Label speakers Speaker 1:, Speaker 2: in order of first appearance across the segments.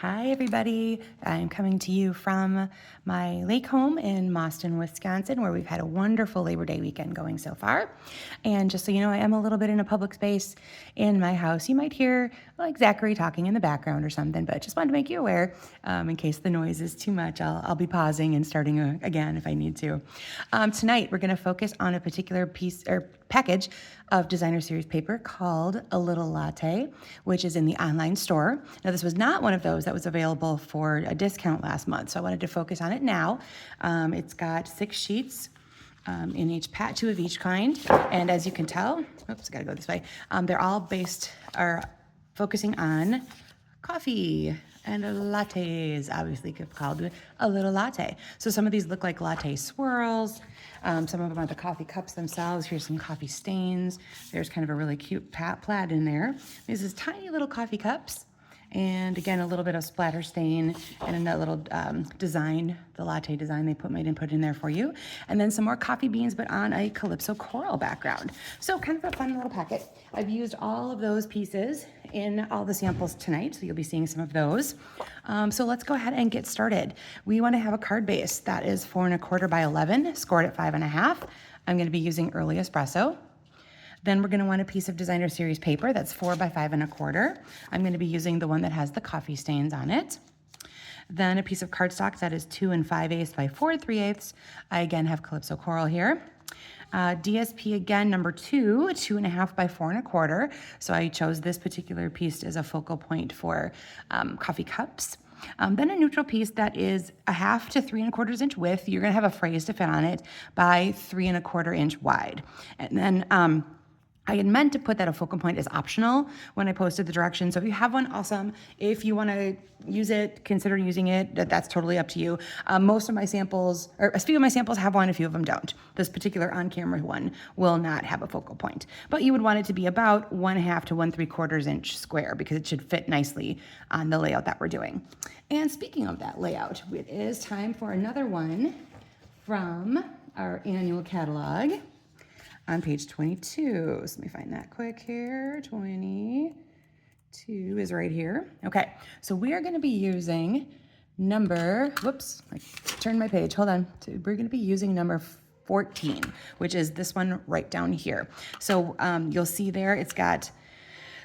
Speaker 1: Hi, everybody. I'm coming to you from my lake home in Mauston, Wisconsin, where we've had a wonderful Labor Day weekend going so far. And just so you know, I am a little bit in a public space in my house. You might hear like Zachary talking in the background or something, but just wanted to make you aware in case the noise is too much. I'll be pausing and starting again if I need to. Tonight, we're going to focus on a particular piece or package of designer series paper called A Little Latte, which is in the online store. Now, this was not one of those that was available for a discount last month, so I wanted to focus on it now. It's got 6 sheets in each two of each kind, and as you can tell, oops, I gotta go this way. They're all focusing on coffee and lattes, obviously called a little latte. So some of these look like latte swirls. Some of them are the coffee cups themselves. Here's some coffee stains. There's kind of a really cute plaid in there. These is tiny little coffee cups. And again, a little bit of splatter stain and a little design, the latte design they might put in there for you. And then some more coffee beans, but on a Calypso coral background. So kind of a fun little packet. I've used all of those pieces in all the samples tonight, so you'll be seeing some of those. So let's go ahead and get started. We want to have a card base that is 4 1/4 by 11, scored at 5 1/2. I'm going to be using early espresso. Then we're going to want a piece of designer series paper that's 4 by 5 1/4. I'm going to be using the one that has the coffee stains on it. Then a piece of cardstock that is 2 5/8 by 4 3/8. I again have Calypso coral here. DSP again, number 2, 2 1/2 by 4 1/4. So I chose this particular piece as a focal point for coffee cups. Then a neutral piece that is 1/2 to 3 1/4 inch width. You're going to have a phrase to fit on it by 3 1/4 inch wide. And then I had meant to put that a focal point is optional when I posted the directions. So if you have one, awesome. If you want to use it, consider using it. That's totally up to you. Most of my samples, or a few of my samples have one, a few of them don't. This particular on-camera one will not have a focal point. But you would want it to be about 1/2 to 1 3/4 inch square because it should fit nicely on the layout that we're doing. And speaking of that layout, it is time for another one from our annual catalog. On page 22, so let me find that quick here. 22 is right here. Okay, so we are going to be using number, whoops, I turned my page, hold on. So we're going to be using number 14, which is this one right down here. So you'll see there, it's got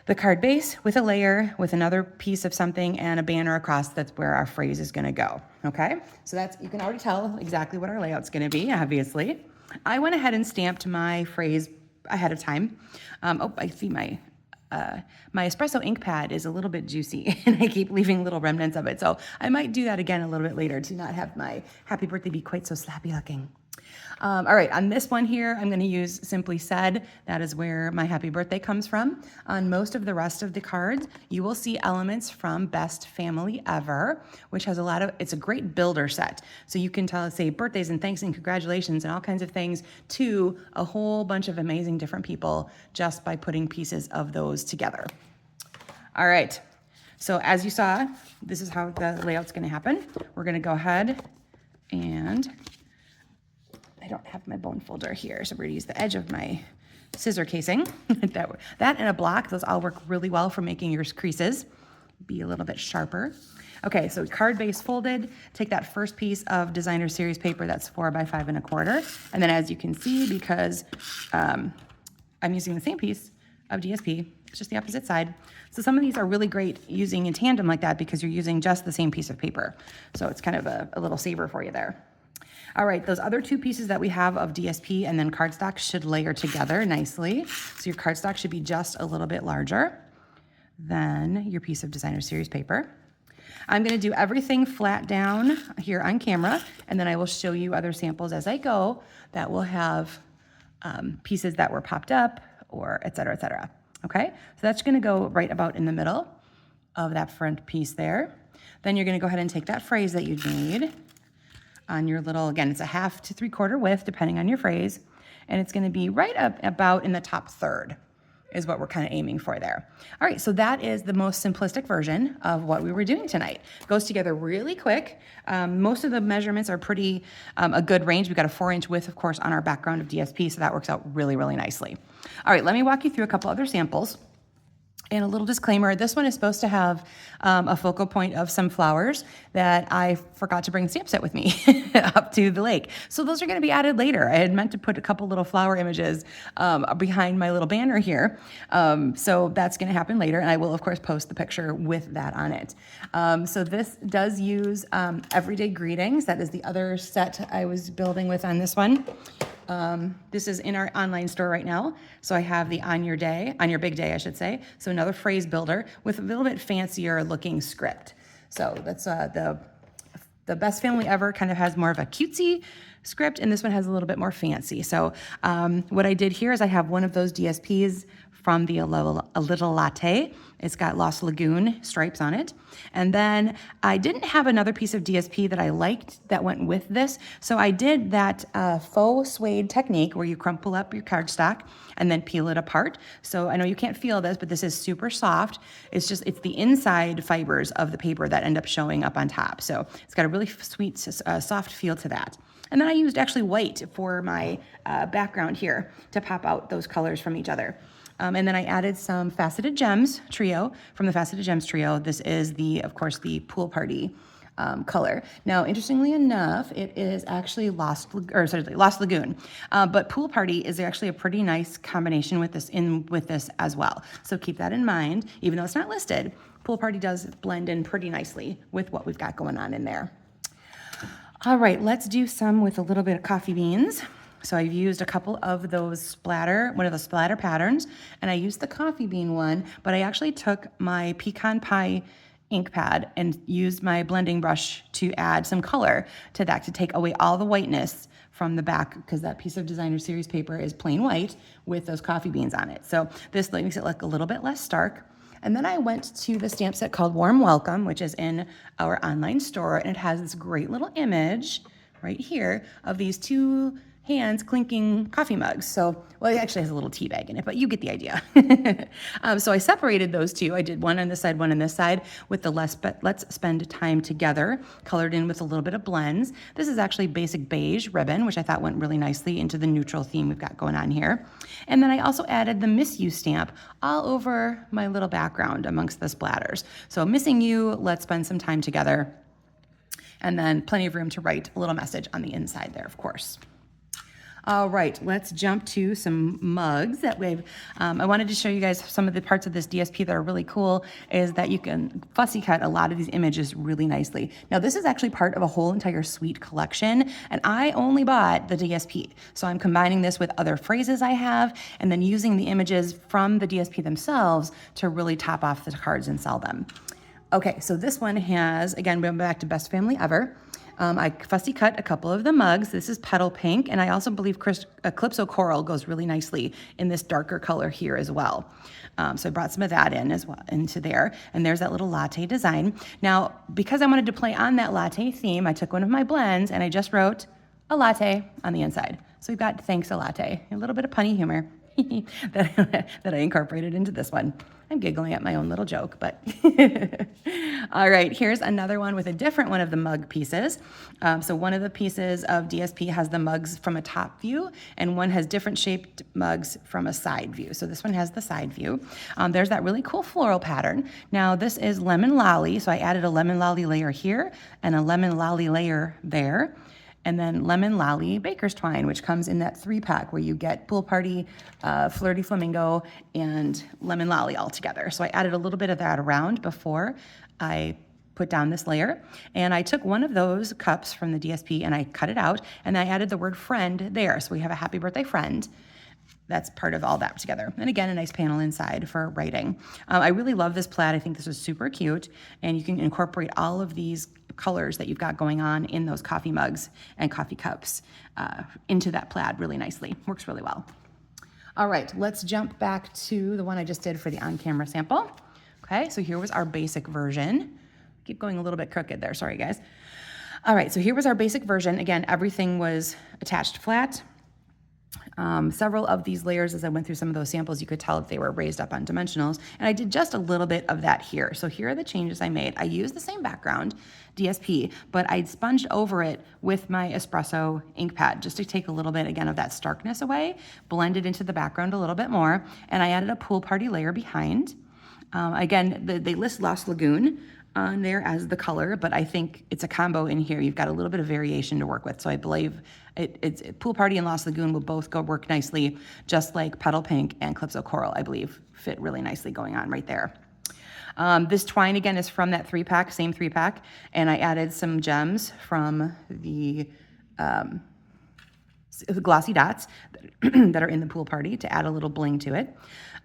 Speaker 1: the card base with a layer, with another piece of something and a banner across. That's where our phrase is going to go. Okay, so that's, you can already tell exactly what our layout's going to be, obviously. I went ahead and stamped my phrase ahead of time. I see my espresso ink pad is a little bit juicy and I keep leaving little remnants of it. So I might do that again a little bit later to not have my happy birthday be quite so slappy looking. All right, on this one here, I'm going to use Simply Said. That is where my happy birthday comes from. On most of the rest of the cards, you will see elements from Best Family Ever, which has it's a great builder set. So you can say birthdays and thanks and congratulations and all kinds of things to a whole bunch of amazing different people just by putting pieces of those together. All right, so as you saw, this is how the layout's going to happen. We're going to go ahead and I don't have my bone folder here, so we're gonna use the edge of my scissor casing. that and a block, those all work really well for making your creases be a little bit sharper. Okay, so card base folded, take that first piece of designer series paper that's 4 by 5 1/4, and then as you can see, because I'm using the same piece of DSP, it's just the opposite side. So some of these are really great using in tandem like that because you're using just the same piece of paper. So it's kind of a little saver for you there. All right, those other 2 pieces that we have of DSP and then cardstock should layer together nicely. So your cardstock should be just a little bit larger than your piece of designer series paper. I'm going to do everything flat down here on camera, and then I will show you other samples as I go that will have pieces that were popped up or et cetera, et cetera. Okay, so that's going to go right about in the middle of that front piece there. Then you're going to go ahead and take that phrase that you made on your little, again, it's 1/2 to 3/4 width, depending on your phrase, and it's going to be right up about in the top third is what we're kind of aiming for there. All right, so that is the most simplistic version of what we were doing tonight. Goes together really quick. Most of the measurements are pretty a good range. We've got a 4-inch width, of course, on our background of DSP, so that works out really, really nicely. All right, let me walk you through a couple other samples. And a little disclaimer, this one is supposed to have a focal point of some flowers that I forgot to bring stamp set with me up to the lake. So those are going to be added later. I had meant to put a couple little flower images behind my little banner here. So that's going to happen later. And I will, of course, post the picture with that on it. So this does use Everyday Greetings. That is the other set I was building with on this one. This is in our online store right now. So I have the On Your Big Day, I should say. So another phrase builder with a little bit fancier looking script. So that's the Best Family Ever kind of has more of a cutesy script, and this one has a little bit more fancy. So what I did here is I have one of those DSPs from the A Little Latte. It's got Lost Lagoon stripes on it. And then I didn't have another piece of DSP that I liked that went with this. So I did that faux suede technique where you crumple up your cardstock and then peel it apart. So I know you can't feel this, but this is super soft. It's the inside fibers of the paper that end up showing up on top. So it's got a really sweet, soft feel to that. And then I used actually white for my background here to pop out those colors from each other. And then I added some Faceted Gems trio from the Faceted Gems trio. This is of course, the Pool Party color. Now, interestingly enough, it is actually Lost Lagoon. But Pool Party is actually a pretty nice combination with this as well. So keep that in mind, even though it's not listed. Pool Party does blend in pretty nicely with what we've got going on in there. All right, let's do some with a little bit of coffee beans. So I've used a couple of one of those splatter patterns, and I used the coffee bean one, but I actually took my pecan pie ink pad and used my blending brush to add some color to that to take away all the whiteness from the back, because that piece of designer series paper is plain white with those coffee beans on it. So this makes it look a little bit less stark. And then I went to the stamp set called Warm Welcome, which is in our online store, and it has this great little image right here of these two hands clinking coffee mugs. So, well, it actually has a little tea bag in it, but you get the idea. So I separated those two. I did one on this side, one on this side with the Let's Spend Time Together, colored in with a little bit of blends. This is actually basic beige ribbon, which I thought went really nicely into the neutral theme we've got going on here. And then I also added the Miss You stamp all over my little background amongst the splatters. So missing you, let's spend some time together. And then plenty of room to write a little message on the inside there, of course. All right, let's jump to some mugs that I wanted to show you guys some of the parts of this DSP that are really cool, is that you can fussy cut a lot of these images really nicely. Now, this is actually part of a whole entire suite collection, and I only bought the DSP. So I'm combining this with other phrases I have, and then using the images from the DSP themselves to really top off the cards and sell them. Okay, so this one has, again, going back to Best Family Ever. I fussy cut a couple of the mugs. This is Petal Pink, and I also believe Calypso Coral goes really nicely in this darker color here as well. So I brought some of that in as well into there, and there's that little latte design. Now, because I wanted to play on that latte theme, I took one of my blends and I just wrote a latte on the inside. So we've got Thanks a Latte, a little bit of punny humor that I incorporated into this one. I'm giggling at my own little joke, but all right, here's another one with a different one of the mug pieces. So one of the pieces of DSP has the mugs from a top view, and one has different shaped mugs from a side view. So this one has the side view. There's that really cool floral pattern. Now this is Lemon Lolly, so I added a Lemon Lolly layer here and a Lemon Lolly layer there. And then Lemon Lolly Baker's Twine, which comes in that 3-pack where you get Pool Party, Flirty Flamingo, and Lemon Lolly all together. So I added a little bit of that around before I put down this layer. And I took one of those cups from the DSP and I cut it out, and I added the word friend there. So we have a happy birthday friend. That's part of all that together. And again, a nice panel inside for writing. I really love this plaid. I think this is super cute, and you can incorporate all of these colors that you've got going on in those coffee mugs and coffee cups into that plaid really nicely. Works really well. All right, let's jump back to the one I just did for the on-camera sample. Okay, so here was our basic version. Keep going a little bit crooked there, sorry guys. All right, so here was our basic version. Again, everything was attached flat. Several of these layers, as I went through some of those samples, you could tell that they were raised up on dimensionals, and I did just a little bit of that here. So here are the changes I made. I used the same background, DSP, but I sponged over it with my espresso ink pad just to take a little bit, again, of that starkness away, blend it into the background a little bit more, and I added a Pool Party layer behind. Again, they list Lost Lagoon on there as the color, but I think it's a combo in here. You've got a little bit of variation to work with. So I believe it's Pool Party and Lost Lagoon will both go work nicely, just like Petal Pink and Calypso Coral, I believe, fit really nicely going on right there. This twine, again, is from that 3-pack, same 3-pack, and I added some gems from the glossy dots that are in the Pool Party to add a little bling to it.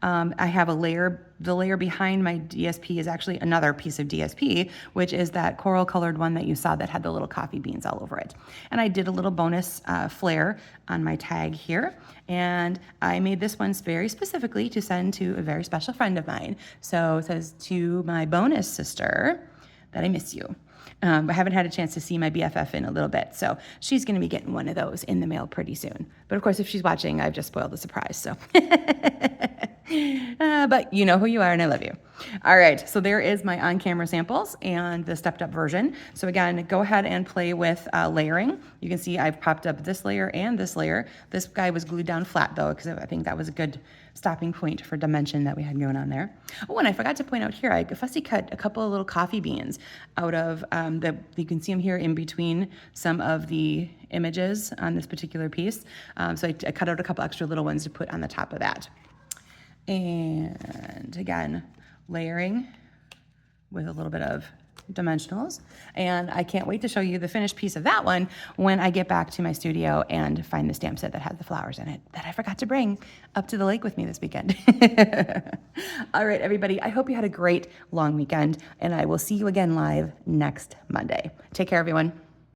Speaker 1: I have a layer, the layer behind my DSP is actually another piece of DSP, which is that coral colored one that you saw that had the little coffee beans all over it. And I did a little bonus flare on my tag here. And I made this one very specifically to send to a very special friend of mine. So it says, to my bonus sister, that I miss you. I haven't had a chance to see my BFF in a little bit, so she's going to be getting one of those in the mail pretty soon. But of course, if she's watching, I've just spoiled the surprise, so. But you know who you are, and I love you. All right, so there is my on-camera samples and the stepped-up version. So again, go ahead and play with layering. You can see I've popped up this layer and this layer. This guy was glued down flat, though, because I think that was a good stopping point for dimension that we had going on there. Oh, and I forgot to point out here, I fussy cut a couple of little coffee beans out of you can see them here in between some of the images on this particular piece. So I cut out a couple extra little ones to put on the top of that. And again, layering with a little bit of dimensionals. And I can't wait to show you the finished piece of that one when I get back to my studio and find the stamp set that has the flowers in it that I forgot to bring up to the lake with me this weekend. All right, everybody, I hope you had a great long weekend, and I will see you again live next Monday. Take care, everyone.